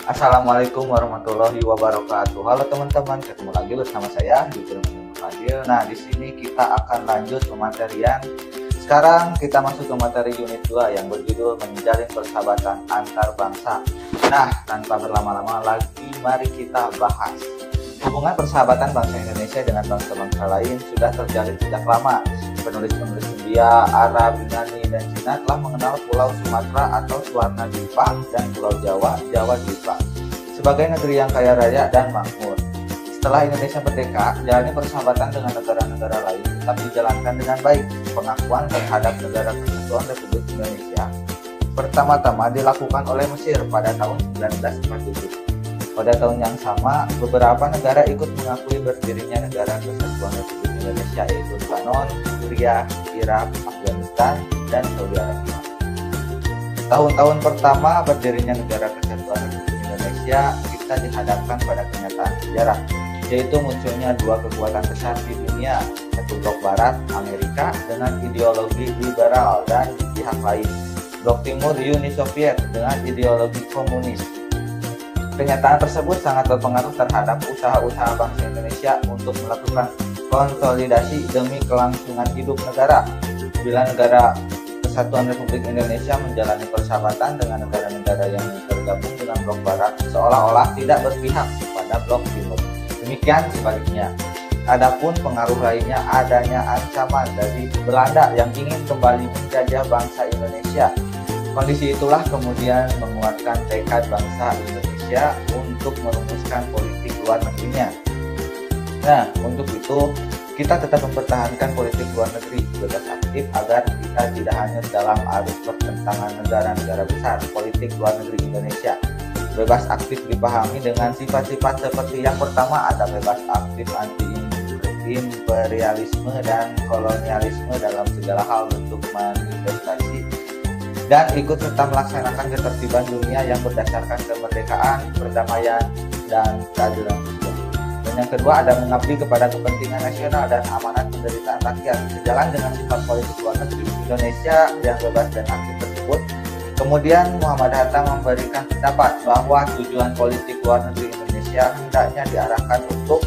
Assalamualaikum warahmatullahi wabarakatuh. Halo teman-teman, ketemu lagi bersama saya Yudhir Fadil. Nah, di sini kita akan lanjut pematerian. Sekarang kita masuk ke materi unit 2 yang berjudul menjalin persahabatan antar bangsa. Nah, tanpa berlama-lama lagi, mari kita bahas. Hubungan persahabatan bangsa Indonesia dengan bangsa-bangsa lain sudah terjalin sejak lama. Penulis-penulis India, Arab, Yunani, dan Cina telah mengenal Pulau Sumatera atau Swarna Dwipa dan Pulau Jawa, Jawa Dwipa sebagai negeri yang kaya raya dan makmur. Setelah Indonesia merdeka, jalani persahabatan dengan negara-negara lain tetap dijalankan dengan baik. Pengakuan terhadap Negara Kesatuan Republik Indonesia pertama-tama dilakukan oleh Mesir pada tahun 1947. Pada tahun yang sama, beberapa negara ikut mengakui berdirinya Negara Kesatuan Republik Indonesia, yaitu Lebanon, Suriah, Irak, Afghanistan, dan Saudi Arabia. Tahun-tahun pertama berdirinya Negara Kesatuan Republik Indonesia, kita dihadapkan pada kenyataan sejarah, yaitu munculnya dua kekuatan besar di dunia, satu blok barat, Amerika, dengan ideologi liberal, dan di pihak lain, blok timur, Uni Soviet, dengan ideologi komunis. Kenyataan tersebut sangat berpengaruh terhadap usaha-usaha bangsa Indonesia untuk melakukan konsolidasi demi kelangsungan hidup negara. Bila Negara Kesatuan Republik Indonesia menjalani persahabatan dengan negara-negara yang tergabung dengan blok barat, seolah-olah tidak berpihak kepada blok timur. Demikian sebaliknya. Adapun pengaruh lainnya adanya ancaman dari Belanda yang ingin kembali menjajah bangsa Indonesia. Kondisi itulah kemudian menguatkan tekad bangsa Indonesia untuk merumuskan politik luar negerinya. Nah, untuk itu kita tetap mempertahankan politik luar negeri bebas aktif agar kita tidak hanya dalam arus pertentangan negara-negara besar. Politik luar negeri Indonesia bebas aktif dipahami dengan sifat-sifat seperti yang pertama, ada bebas aktif anti-imperialisme dan kolonialisme dalam segala hal bentuk manifestasi, dan ikut serta melaksanakan ketertiban dunia yang berdasarkan kemerdekaan, perdamaian, dan keadilan sosial. Dan yang kedua, ada mengabdi kepada kepentingan nasional dan amanat penderitaan rakyat. Sejalan dengan sifat politik luar negeri Indonesia yang bebas dan aktif tersebut, kemudian Muhammad Hatta memberikan pendapat bahwa tujuan politik luar negeri Indonesia hendaknya diarahkan untuk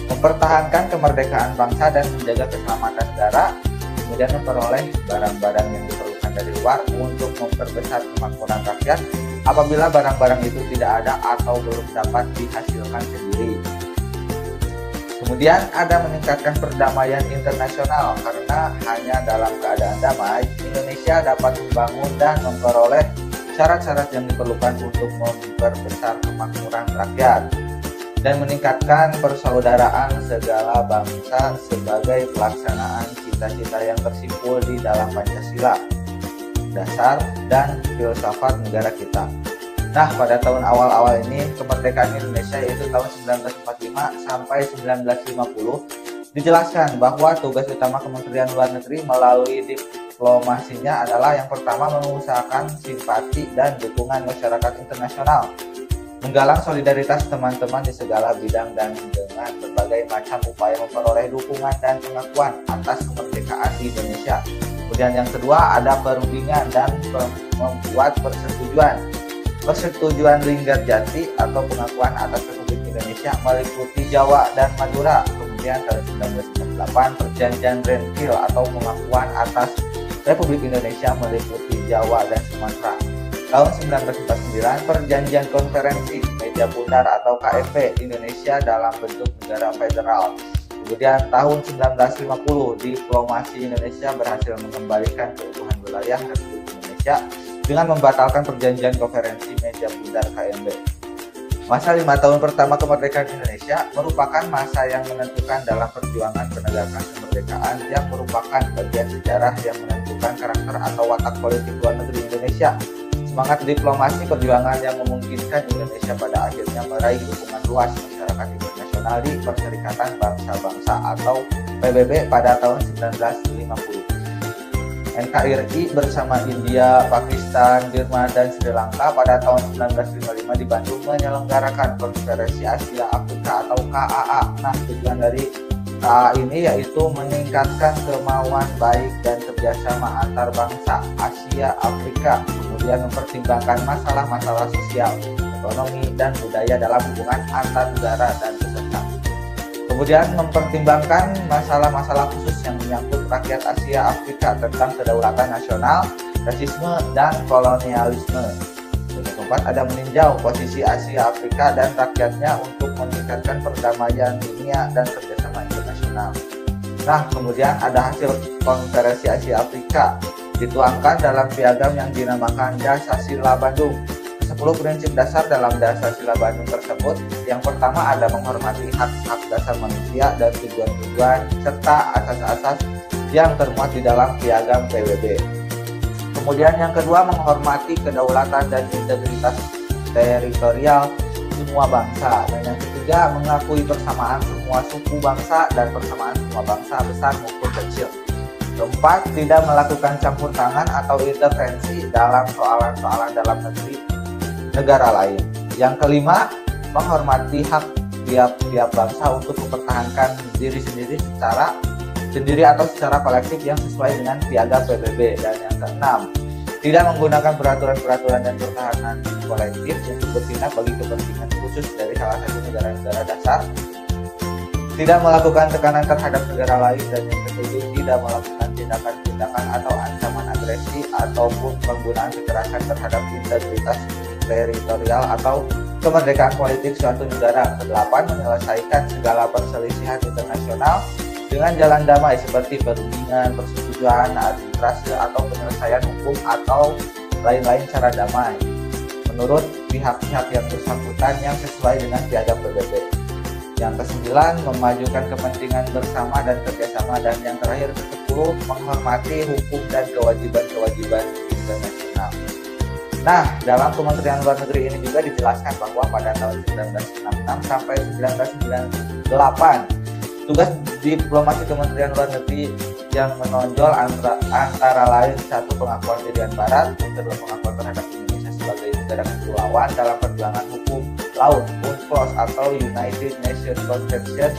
mempertahankan kemerdekaan bangsa dan menjaga keselamatan negara, kemudian memperoleh barang-barang yang diperlukan dari luar untuk memperbesar kemakmuran rakyat apabila barang-barang itu tidak ada atau belum dapat dihasilkan sendiri. Kemudian ada meningkatkan perdamaian internasional, karena hanya dalam keadaan damai Indonesia dapat membangun dan memperoleh syarat-syarat yang diperlukan untuk memperbesar kemakmuran rakyat dan meningkatkan persaudaraan segala bangsa sebagai pelaksanaan cita-cita yang tersimpul di dalam Pancasila, dasar dan filsafat negara kita. Nah, pada tahun awal-awal ini kemerdekaan Indonesia, yaitu tahun 1945 sampai 1950, dijelaskan bahwa tugas utama Kementerian Luar Negeri melalui diplomasinya adalah yang pertama mengusahakan simpati dan dukungan masyarakat internasional, menggalang solidaritas teman-teman di segala bidang dan dengan berbagai macam upaya memperoleh dukungan dan pengakuan atas kemerdekaan di Indonesia. Kemudian yang kedua, ada perundingan dan membuat persetujuan Linggarjati atau pengakuan atas Republik Indonesia meliputi Jawa dan Madura. Kemudian tahun 1998, perjanjian Renville atau pengakuan atas Republik Indonesia meliputi Jawa dan Sumatera. Tahun 1949, perjanjian konferensi Meja Bundar atau KFP Indonesia dalam bentuk negara federal. Kemudian tahun 1950, diplomasi Indonesia berhasil mengembalikan keutuhan wilayah Republik Indonesia dengan membatalkan perjanjian konferensi Meja Bundar KMB. Masa 5 tahun pertama kemerdekaan Indonesia merupakan masa yang menentukan dalam perjuangan penegakan kemerdekaan, yang merupakan bagian sejarah yang menentukan karakter atau watak politik luar negeri Indonesia. Semangat diplomasi perjuangan yang memungkinkan Indonesia pada akhirnya meraih dukungan luas masyarakat internasional di Perserikatan Bangsa-Bangsa atau PBB pada tahun 1950. NKRI bersama India, Pakistan, Birma, dan Sri Lanka pada tahun 1955 di Bandung menyelenggarakan Konferensi Asia Afrika atau KAA. Nah, tujuan dari ini yaitu meningkatkan kemauan baik dan kerjasama antar bangsa Asia Afrika, kemudian mempertimbangkan masalah-masalah sosial, ekonomi, dan budaya dalam hubungan antar negara dan peserta. Kemudian mempertimbangkan masalah-masalah khusus yang menyangkut rakyat Asia Afrika tentang kedaulatan nasional, rasisme, dan kolonialisme. Yang keempat, ada meninjau posisi Asia Afrika dan rakyatnya untuk meningkatkan perdamaian dunia dan kerjasama internasional. Nah, kemudian ada hasil konferensi Asia Afrika dituangkan dalam piagam yang dinamakan Dasar-Sila Bandung. 10 prinsip dasar dalam Dasar-Sila Bandung tersebut, yang pertama ada menghormati hak-hak dasar manusia dan tujuan-tujuan serta asas-asas yang termuat di dalam piagam PBB. Kemudian yang kedua, menghormati kedaulatan dan integritas teritorial semua bangsa. Dan yang ketiga, mengakui persamaan semua suku bangsa dan persamaan semua bangsa besar maupun kecil. Keempat, tidak melakukan campur tangan atau intervensi dalam soalan-soalan dalam negeri negara lain. Yang kelima, menghormati hak tiap-tiap bangsa untuk mempertahankan diri sendiri atau secara kolektif yang sesuai dengan piagam PBB. Dan yang keenam, tidak menggunakan peraturan-peraturan dan pertahanan kolektif untuk bertindak bagi kepentingan khusus dari salah satu negara-negara dasar, tidak melakukan tekanan terhadap negara lain, dan yang ketujuh, tidak melakukan tindakan-tindakan atau ancaman agresi ataupun penggunaan kekerasan terhadap integritas teritorial atau kemerdekaan politik suatu negara. Kedelapan, menyelesaikan segala perselisihan internasional dengan jalan damai seperti perundingan, persetujuan, arbitrase, atau penyelesaian hukum atau lain-lain cara damai menurut pihak-pihak yang bersangkutan yang sesuai dengan piagam PBB. Yang kesembilan, memajukan kepentingan bersama dan kerjasama. Dan yang terakhir, ke-10, menghormati hukum dan kewajiban-kewajiban internasional. Nah, dalam Kementerian Luar Negeri ini juga dijelaskan bahwa pada tahun 1966 sampai 1998, tugas diplomasi Kementerian Luar Negeri yang menonjol antara lain satu, pengakuan Irian Barat, yang kedua, pengakuan terhadap Indonesia sebagai negara kepulauan dalam perjuangan hukum laut UNCLOS atau United Nations Convention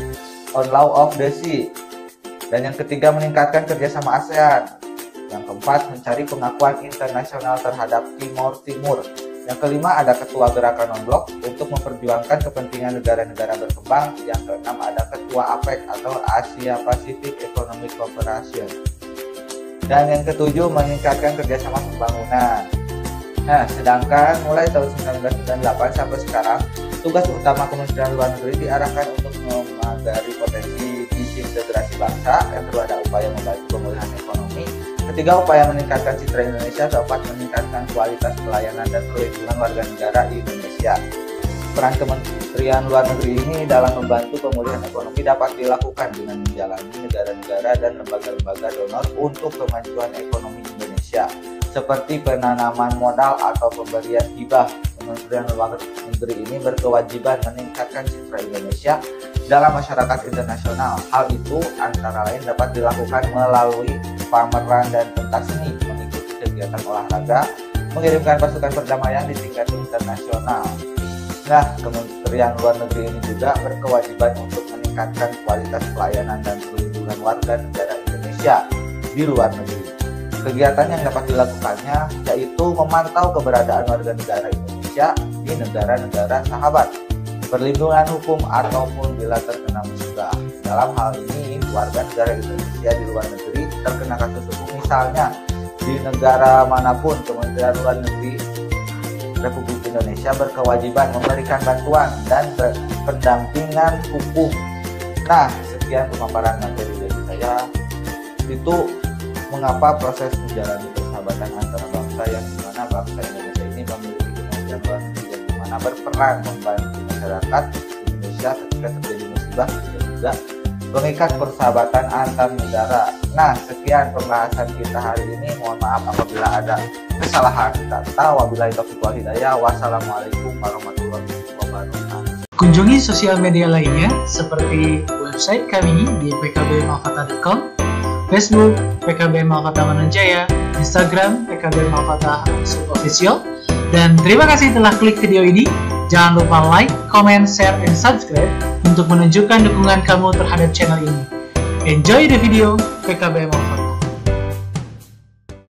on Law of the Sea, dan yang ketiga, meningkatkan kerjasama ASEAN. Yang keempat, mencari pengakuan internasional terhadap Timor Timur. Yang kelima, ada ketua gerakan non-blok untuk memperjuangkan kepentingan negara-negara berkembang. Yang keenam, ada ketua APEC atau Asia Pacific Economic Cooperation. Dan yang ketujuh, meningkatkan kerjasama pembangunan. Nah, sedangkan mulai tahun 1998 sampai sekarang, tugas utama Kementerian Luar Negeri diarahkan untuk memagari potensi disintegrasi bangsa. Yang kedua, ada upaya membantu pemulihan ekonomi. Ketiga, upaya meningkatkan citra Indonesia. Keempat, meningkatkan kualitas pelayanan dan perlindungan warga negara di Indonesia. Peran Kementerian Luar Negeri ini dalam membantu pemulihan ekonomi dapat dilakukan dengan menjalani negara-negara dan lembaga-lembaga donor untuk kemajuan ekonomi Indonesia, seperti penanaman modal atau pemberian hibah. Kementerian Luar Negeri ini berkewajiban meningkatkan citra Indonesia dalam masyarakat internasional. Hal itu antara lain dapat dilakukan melalui pameran dan pentas seni, mengikuti kegiatan olahraga, mengirimkan pasukan perdamaian di tingkat internasional. Nah, Kementerian Luar Negeri ini juga berkewajiban untuk meningkatkan kualitas pelayanan dan perlindungan warga negara Indonesia di luar negeri. Kegiatan yang dapat dilakukannya yaitu memantau keberadaan warga negara Indonesia di negara-negara sahabat, perlindungan hukum ataupun bila terkena musibah. Dalam hal ini, warga negara Indonesia di luar negeri terkena kasus hukum, misalnya di negara manapun, Kementerian Luar Negeri Republik Indonesia berkewajiban memberikan bantuan dan pendampingan hukum. Nah, sekian pemaparan materi dari saya. Itu mengapa proses menjalani persahabatan antara bangsa yang dimana bangsa Indonesia ini memiliki Kementerian Luar Negeri yang dimana berperan membantu masyarakat Indonesia ketika terjadi musibah, dan juga mengikat persahabatan antar negara. Nah, sekian pembahasan kita hari ini. Mohon maaf apabila ada kesalahan kata. Wabillahi taufiq wal hidayah. Wassalamualaikum warahmatullahi wabarakatuh. Kunjungi sosial media lainnya seperti website kami di pkbmalfata.com, Facebook PKB Malfata Mananjaya, Instagram PKB Malfata Official. Dan terima kasih telah klik video ini. Jangan lupa like, comment, share, dan subscribe untuk menunjukkan dukungan kamu terhadap channel ini. Enjoy the video PKBM Al-Fatah.